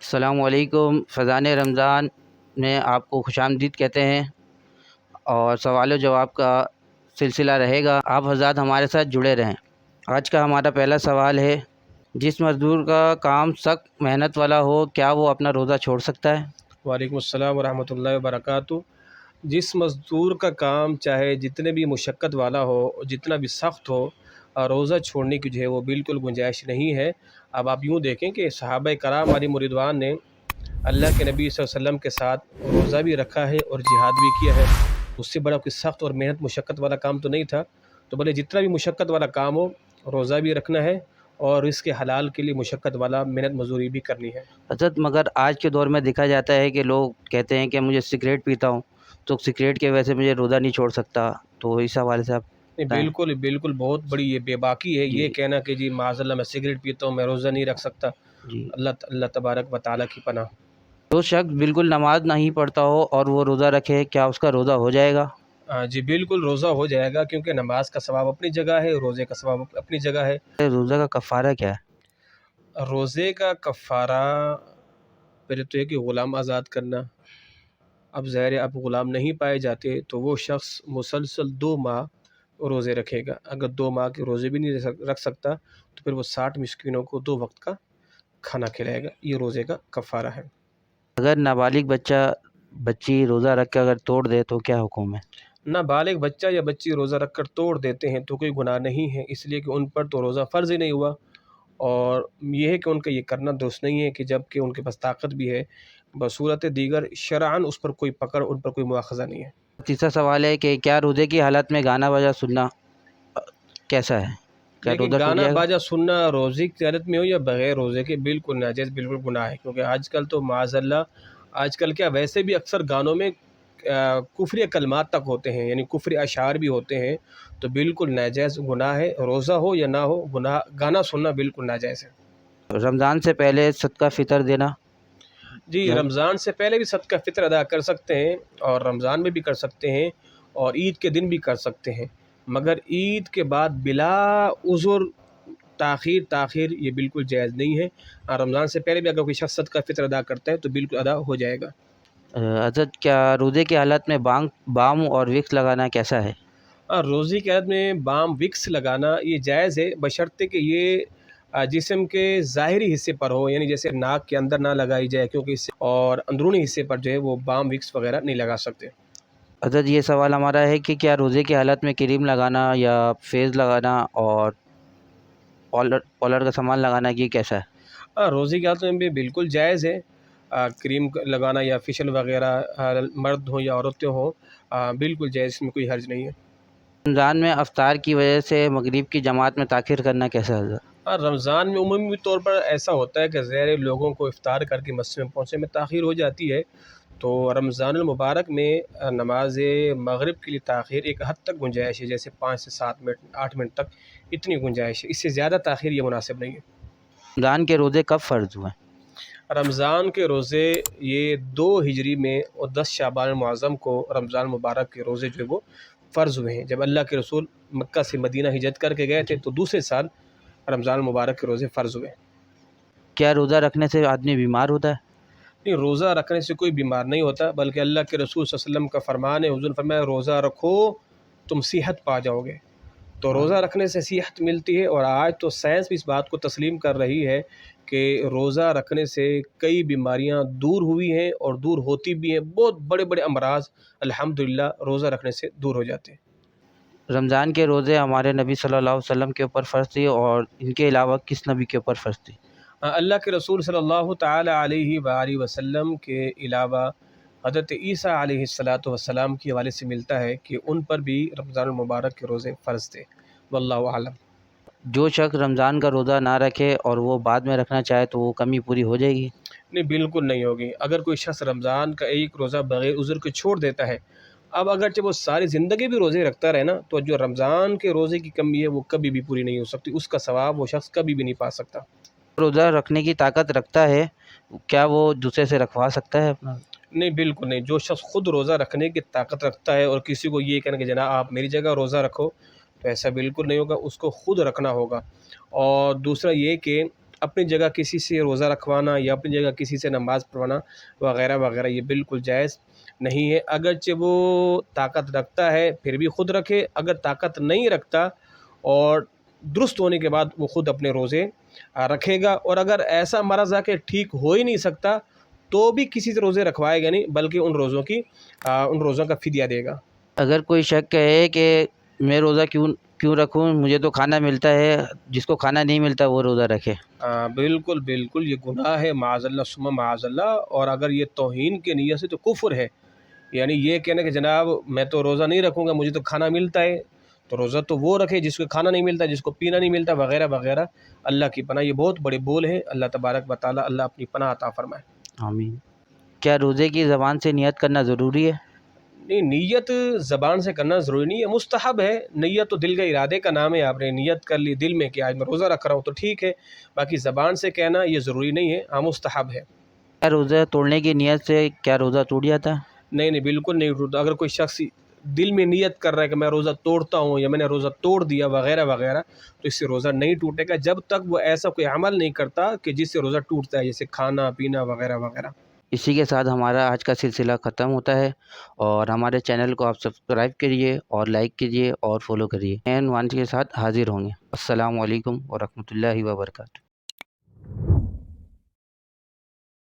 السلام علیکم۔ فیضان رمضان میں آپ کو خوش آمدید کہتے ہیں اور سوال و جواب کا سلسلہ رہے گا۔ آپ حضرات ہمارے ساتھ جڑے رہیں۔ آج کا ہمارا پہلا سوال ہے، جس مزدور کا کام سخت محنت والا ہو کیا وہ اپنا روزہ چھوڑ سکتا ہے؟ وعلیکم السلام ورحمۃ اللہ وبرکاتہ۔ جس مزدور کا کام چاہے جتنے بھی مشقت والا ہو، جتنا بھی سخت ہو، روزہ چھوڑنے کی جو ہے وہ بالکل گنجائش نہیں ہے۔ اب آپ یوں دیکھیں کہ صحابہ کرام علیہم رضوان نے اللہ کے نبی صلی اللہ علیہ وسلم کے ساتھ روزہ بھی رکھا ہے اور جہاد بھی کیا ہے۔ اس سے بڑا کوئی سخت اور محنت مشقت والا کام تو نہیں تھا۔ تو بھلے جتنا بھی مشقت والا کام ہو، روزہ بھی رکھنا ہے اور اس کے حلال کے لیے مشقت والا محنت مزدوری بھی کرنی ہے۔ حضرت مگر آج کے دور میں دیکھا جاتا ہے کہ لوگ کہتے ہیں کہ مجھے سگریٹ پیتا ہوں تو سگریٹ کی وجہ سے مجھے روزہ نہیں چھوڑ سکتا، تو اس حوالے سے آپ نہیں، بتائیں۔ بالکل بہت بڑی یہ بے باکی ہے جی یہ کہنا کہ جی معاذ اللہ میں سگریٹ پیتا ہوں، میں روزہ نہیں رکھ سکتا۔ جی، اللہ تبارک و تعالیٰ کی پناہ۔ جو شخص بالکل نماز نہیں پڑھتا ہو اور وہ روزہ رکھے کیا اس کا روزہ ہو جائے گا؟ جی بالکل روزہ ہو جائے گا، کیونکہ نماز کا ثواب اپنی جگہ ہے، روزے کا ثواب اپنی جگہ ہے۔ روزہ کا کفارہ کیا ہے؟ روزے کا کفارہ پہلے تو یہ کہ غلام آزاد کرنا۔ اب ظاہر ہے اب غلام نہیں پائے جاتے تو وہ شخص مسلسل 2 ماہ روزے رکھے گا۔ اگر 2 ماہ کے روزے بھی نہیں رکھ سکتا تو پھر وہ 60 مسکینوں کو 2 وقت کا کھانا کھلائے گا۔ یہ روزے کا کفارہ ہے۔ اگر نابالغ بچی روزہ رکھ کے اگر توڑ دے تو کیا حکم ہے؟ نابالغ بچہ یا بچی روزہ رکھ کر توڑ دیتے ہیں تو کوئی گناہ نہیں ہے، اس لیے کہ ان پر تو روزہ فرض ہی نہیں ہوا، اور یہ ہے کہ ان کا یہ کرنا درست نہیں ہے کہ جب کہ ان کے پاس طاقت بھی ہے، بصورت دیگر شرعاً اس پر کوئی پکڑ، ان پر کوئی مواخذہ نہیں ہے۔ تیسرا سوال ہے کہ کیا روزے کی حالت میں گانا بجا سننا کیسا ہے؟ کیا دیکھیں روزہ ٹوٹ گانا جائے گا؟ باجا سننا روزے کی حالت میں ہو یا بغیر روزے کے بالکل ناجائز، بالکل گناہ ہے، کیونکہ آج کل تو معاذ اللہ آج کل کیا ویسے بھی اکثر گانوں میں کفری کلمات تک ہوتے ہیں، یعنی کفری اشعار بھی ہوتے ہیں، تو بالکل ناجائز گناہ ہے، روزہ ہو یا نہ ہو گناہ، گانا سننا بالکل ناجائز ہے۔ رمضان سے پہلے صدقہ فطر دینا جی رمضان سے پہلے بھی صدقہ فطر ادا کر سکتے ہیں اور رمضان میں بھی کر سکتے ہیں اور عید کے دن بھی کر سکتے ہیں، مگر عید کے بعد بلا عذر تاخیر یہ بالکل جائز نہیں ہے۔ رمضان سے پہلے بھی اگر کوئی شخص صدقہ فطر ادا کرتا ہے تو بالکل ادا ہو جائے گا۔ حضرت کیا روزے کی حالت میں بام اور وکس لگانا کیسا ہے؟ روزے کی حالت میں بام وکس لگانا یہ جائز ہے، بشرطے کہ یہ جسم کے ظاہری حصے پر ہو، یعنی جیسے ناک کے اندر نہ لگائی جائے، کیونکہ اس سے اور اندرونی حصے پر جو ہے وہ بام وکس وغیرہ نہیں لگا سکتے۔ حضرت یہ سوال ہمارا ہے کہ کیا روزے کی حالت میں کریم لگانا یا فیس لگانا اور پاؤڈر کا سامان لگانا یہ کیسا ہے؟ روزے کی حالت میں بھی بالکل جائز ہے، کریم لگانا یا فیشل وغیرہ، مرد ہوں یا عورتیں ہوں، بالکل جائز، اس میں کوئی حرج نہیں ہے۔ رمضان میں افطار کی وجہ سے مغرب کی جماعت میں تاخیر کرنا کیسا ہے حضرت؟ رمضان میں عمومی طور پر ایسا ہوتا ہے کہ غیر لوگوں کو افطار کر کے مسجد میں پہنچنے میں تاخیر ہو جاتی ہے، تو رمضان المبارک میں نماز مغرب کے لیے تاخیر ایک حد تک گنجائش ہے، جیسے 5 سے 7 منٹ 8 منٹ تک اتنی گنجائش ہے، اس سے زیادہ تاخیر یہ مناسب نہیں ہے۔ رمضان کے روزے کب فرض ہوئے؟ رمضان کے روزے یہ 2 ہجری میں اور 10 شعبان المعظم کو رمضان مبارک کے روزے جو ہے وہ فرض ہوئے ہیں۔ جب اللہ کے رسول مکہ سے مدینہ ہجرت کر کے گئے تھے تو دوسرے سال رمضان مبارک کے روزے فرض ہوئے۔ کیا روزہ رکھنے سے آدمی بیمار ہوتا ہے؟ نہیں، روزہ رکھنے سے کوئی بیمار نہیں ہوتا، بلکہ اللہ کے رسول صلی اللہ علیہ وسلم کا فرمان ہے، حضور نے فرمایا روزہ رکھو تم صحت پا جاؤ گے۔ تو روزہ رکھنے سے صحت ملتی ہے، اور آج تو سائنس بھی اس بات کو تسلیم کر رہی ہے کہ روزہ رکھنے سے کئی بیماریاں دور ہوئی ہیں اور دور ہوتی بھی ہیں، بہت بڑے بڑے امراض الحمدللہ روزہ رکھنے سے دور ہو جاتے ہیں۔ رمضان کے روزے ہمارے نبی صلی اللہ علیہ وسلم کے اوپر فرض تھی اور ان کے علاوہ کس نبی کے اوپر فرض تھی؟ اللہ کے رسول صلی اللہ تعالیٰ علیہ وآلہ وسلم کے علاوہ حضرت عیسیٰ علیہ السلام کے حوالے سے ملتا ہے کہ ان پر بھی رمضان المبارک کے روزے فرض تھے، واللہ اعلم۔ جو شخص رمضان کا روزہ نہ رکھے اور وہ بعد میں رکھنا چاہے تو وہ کمی پوری ہو جائے گی؟ نہیں، بالکل نہیں ہوگی۔ اگر کوئی شخص رمضان کا ایک روزہ بغیر عذر کے چھوڑ دیتا ہے، اب اگرچہ وہ ساری زندگی بھی روزے رکھتا رہے نا، تو جو رمضان کے روزے کی کمی ہے وہ کبھی بھی پوری نہیں ہو سکتی، اس کا ثواب وہ شخص کبھی بھی نہیں پا سکتا۔ روزہ رکھنے کی طاقت رکھتا ہے کیا وہ دوسرے سے رکھوا سکتا ہے اپنا؟ نہیں، بالکل نہیں۔ جو شخص خود روزہ رکھنے کی طاقت رکھتا ہے اور کسی کو یہ کہنا کہ جناب آپ میری جگہ روزہ رکھو، تو ایسا بالکل نہیں ہوگا، اس کو خود رکھنا ہوگا۔ اور دوسرا یہ کہ اپنی جگہ کسی سے روزہ رکھوانا یا اپنی جگہ کسی سے نماز پڑھوانا وغیرہ وغیرہ یہ بالکل جائز نہیں ہے۔ اگرچہ وہ طاقت رکھتا ہے پھر بھی خود رکھے، اگر طاقت نہیں رکھتا اور درست ہونے کے بعد وہ خود اپنے روزے رکھے گا، اور اگر ایسا مرض ہے کہ ٹھیک ہو ہی نہیں سکتا تو بھی کسی سے روزے رکھوائے گا نہیں، بلکہ ان روزوں کا فدیہ دے گا۔ اگر کوئی شک کہے کہ میں روزہ کیوں رکھوں، مجھے تو کھانا ملتا ہے، جس کو کھانا نہیں ملتا وہ روزہ رکھے۔ بالکل بالکل یہ گناہ ہے، معاذ اللہ ثم معاذ اللہ، اور اگر یہ توہین کی نیت سے تو کفر ہے۔ یعنی یہ کہنا کہ جناب میں تو روزہ نہیں رکھوں گا، مجھے تو کھانا ملتا ہے، تو روزہ تو وہ رکھے جس کو کھانا نہیں ملتا، جس کو پینا نہیں ملتا وغیرہ وغیرہ۔ اللہ کی پناہ، یہ بہت بڑے بول ہیں۔ اللہ تبارک و تعالی اللہ اپنی پناہ عطا فرمائے۔ آمین۔ کیا روزے کی زبان سے نیت کرنا ضروری ہے؟ نہیں، نیت زبان سے کرنا ضروری نہیں ہے، مستحب ہے۔ نیت تو دل کے ارادے کا نام ہے، آپ نے نیت کر لی دل میں کہ آج میں روزہ رکھ رہا ہوں تو ٹھیک ہے، باقی زبان سے کہنا یہ ضروری نہیں ہے، ہاں مستحب ہے۔ کیا روزہ توڑنے کی نیت سے کیا روزہ ٹوٹ جاتا ہے؟ نہیں بالکل نہیں ٹوٹتا۔ اگر کوئی شخص دل میں نیت کر رہا ہے کہ میں روزہ توڑتا ہوں یا میں نے روزہ توڑ دیا وغیرہ وغیرہ، تو اس سے روزہ نہیں ٹوٹے گا جب تک وہ ایسا کوئی عمل نہیں کرتا کہ جس سے روزہ ٹوٹتا ہے، جیسے کھانا پینا وغیرہ وغیرہ۔ اسی کے ساتھ ہمارا آج کا سلسلہ ختم ہوتا ہے، اور ہمارے چینل کو آپ سبسکرائب کریے اور لائک کیجیے اور فالو کریے۔ نئے عنوان کے ساتھ حاضر ہوں گے۔ السلام علیکم ورحمۃ اللہ وبرکاتہ۔